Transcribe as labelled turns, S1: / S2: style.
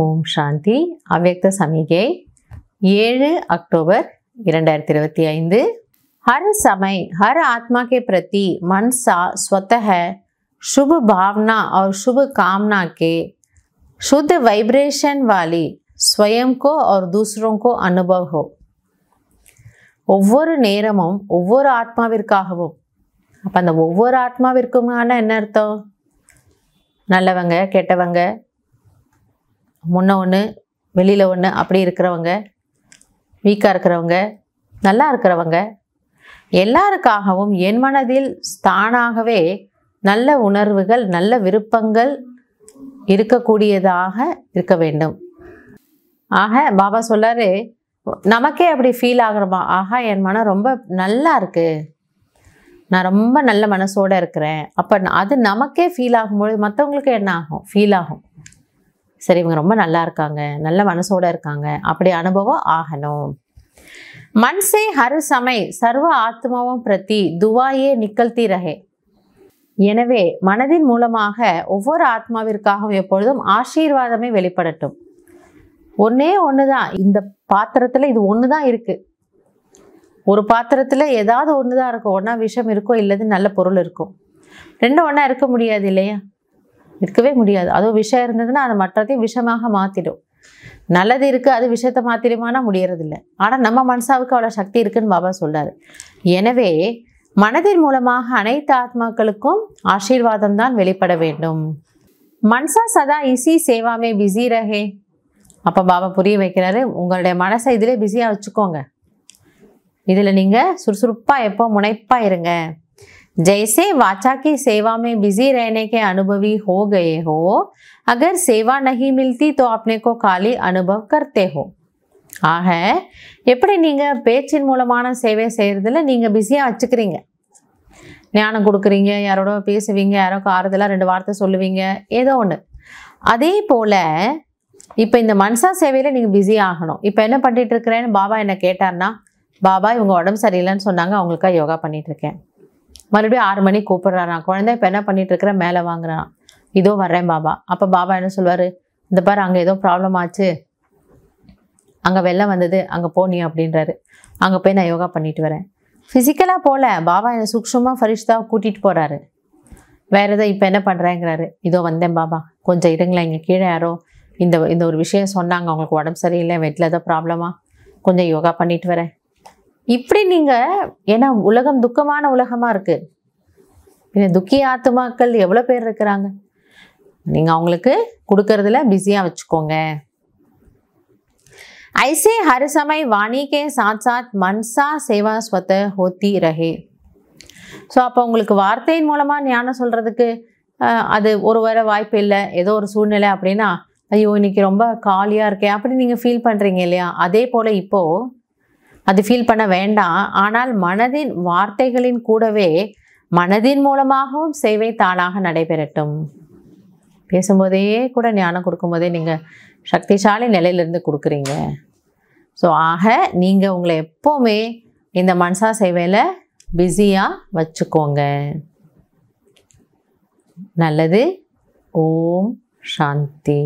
S1: ओम शांति अव्यक्त समिगै 7 अक्टूबर 2025। हर समय हर आत्मा के प्रति मन सा स्वतः शुभ भावना और शुभ कामना के शुद्ध वाइब्रेशन वाली स्वयं को और दूसरों को अनुभव हो। ஒவ்வொரு நேரமும் ஒவ்வொரு ஆத்மாவிற்காகவும் அப்ப அந்த ஒவ்வொரு ஆத்மாவிற்குமான என்ன அர்த்தம்? நல்லவங்க கெட்டவங்க, முன்ன ஒன்று வெளியில் ஒன்று அப்படி இருக்கிறவங்க, வீக்காக இருக்கிறவங்க, நல்லா இருக்கிறவங்க எல்லாருக்காகவும் என் மனதில் தானாகவே நல்ல உணர்வுகள் நல்ல விருப்பங்கள் இருக்கக்கூடியதாக இருக்க வேண்டும். ஆக பாபா சொல்லாரு, நமக்கே அப்படி ஃபீல் ஆகிறோமா, ஆஹா என் மனம் ரொம்ப நல்லா இருக்கு, நான் ரொம்ப நல்ல மனசோடு இருக்கிறேன். அப்போ அது நமக்கே ஃபீல் ஆகும்பொழுது மற்றவங்களுக்கு என்ன ஆகும்? ஃபீல் ஆகும், சரி இவங்க ரொம்ப நல்லா இருக்காங்க, நல்ல மனசோடு இருக்காங்க, அப்படி அனுபவம் ஆகணும். मन से हर समय सर्व आत्माओं प्रति दुआये निकलती रहे. எனவே மனதின் மூலமாக ஒவ்வொரு ஆத்மாவிற்காகவும் எப்பொழுதும் ஆசீர்வாதமே வெளிப்படட்டும். ஒன்னே ஒண்ணுதான், இந்த பாத்திரத்துல இது ஒண்ணுதான் இருக்கு. ஒரு பாத்திரத்துல ஏதாவது ஒண்ணுதான் இருக்கும், ஒன்னா விஷம் இருக்கும் இல்லது நல்ல பொருள் இருக்கும். ரெண்டும் ஒன்னா இருக்க முடியாது இல்லையா? இருக்கவே முடியாது. அதுவும் விஷம் இருந்ததுன்னா அது மற்றதையும் விஷமாக மாத்திடும். நல்லது இருக்கு, அது விஷயத்தை மாத்திரமானா முடியறது இல்லை. ஆனா நம்ம மனசாவுக்கு அவ்வளவு சக்தி இருக்குன்னு பாபா சொல்றாரு. எனவே மனதின் மூலமாக அனைத்து ஆத்மாக்களுக்கும் ஆசீர்வாதம் தான் வெளிப்பட வேண்டும். மனசா சதா இசி சேவாமே பிஸி ரஹே. அப்ப பாபா புரிய வைக்கிறாரு, உங்களுடைய மனசை இதிலே பிஸியா வச்சுக்கோங்க, இதுல நீங்க சுறுசுறுப்பா எப்போ முனைப்பா இருங்க. जैसे वाचा की सेवा में बिजी रहने के अनुभवी हो गए हो, अगर सेवा नहीं मिलती तो अपने को खाली अनुभव करते हो. ஆக எப்படி நீங்க பேச்சின் மூலமான சேவை செய்யறதுல நீங்க பிஸியா வச்சுக்கிறீங்க, ஞானம் கொடுக்குறீங்க, யாரோட பேசுவீங்க, யாரோக்கு ஆறுதலா 2 வார்த்தை சொல்லுவீங்க, ஏதோ ஒன்று. அதே போல இப்போ இந்த மனசா சேவையில நீங்க பிஸி ஆகணும். இப்போ என்ன பண்ணிட்டு இருக்கிறேன்னு பாபா என்ன கேட்டார்னா, பாபா இவங்க உடம்பு சரியில்லைன்னு சொன்னாங்க, அவங்களுக்காக யோகா பண்ணிட்டு இருக்கேன். மறுபடியும் 6 மணி கூப்பிடுறாரான், குழந்தை இப்போ என்ன பண்ணிட்டு இருக்கிற, மேலே வாங்குறான், இதோ வர்றேன் பாபா. அப்போ பாபா என்ன சொல்வார், இந்த பாரு அங்கே ஏதோ ப்ராப்ளம் ஆச்சு, அங்கே வெள்ளம் வந்தது, அங்கே போனி அப்படின்றாரு. அங்கே போய் நான் யோகா பண்ணிட்டு வரேன். ஃபிசிக்கலாக போல பாபா என்னை சூக்ஷமாக ஃபரிஷ்தாவை கூட்டிகிட்டு போகிறாரு. வேறு எதோ இப்போ என்ன பண்ணுறேங்கிறாரு, இதோ வந்தேன் பாபா, கொஞ்சம் இருங்களேன், இங்கே கீழே யாரோ இந்த ஒரு விஷயம் சொன்னாங்க, அவங்களுக்கு உடம்பு சரியில்லை, வீட்டில் ஏதோ ப்ராப்ளமா, கொஞ்சம் யோகா பண்ணிட்டு வரேன். இப்படி நீங்கள், ஏன்னா உலகம் துக்கமான உலகமாக இருக்குது, பின்ன துக்கி ஆத்மாக்கள் எவ்வளோ பேர் இருக்கிறாங்க, நீங்கள் அவங்களுக்கு கொடுக்கறதுல பிஸியாக வச்சுக்கோங்க. ऐसे हर समय वाणी के साथ साथ मनसा सेवा स्वतः होती रहे. ஸோ அப்போ உங்களுக்கு வார்த்தையின் மூலமாக ஞானம் சொல்கிறதுக்கு அது ஒரு வேளை வாய்ப்பு இல்லை, ஏதோ ஒரு சூழ்நிலை அப்படின்னா, ஐயோ இன்னைக்கு ரொம்ப காலியாக இருக்கேன் அப்படி நீங்கள் ஃபீல் பண்ணுறீங்க இல்லையா? அதே போல் இப்போது அது ஃபீல் பண்ண வேண்டாம். ஆனால் மனதின் வார்த்தைகளின் கூடவே மனதின் மூலமாகவும் சேவை தானாக நடைபெறட்டும். பேசும்போதே கூட ஞானம் கொடுக்கும்போதே நீங்கள் சக்திசாலி நிலையிலிருந்து கொடுக்குறீங்க. ஸோ ஆக நீங்கள் உங்களை எப்போவுமே இந்த மனசா சேவையில் பிஸியாக வச்சுக்கோங்க. நல்லது. ஓம் சாந்தி.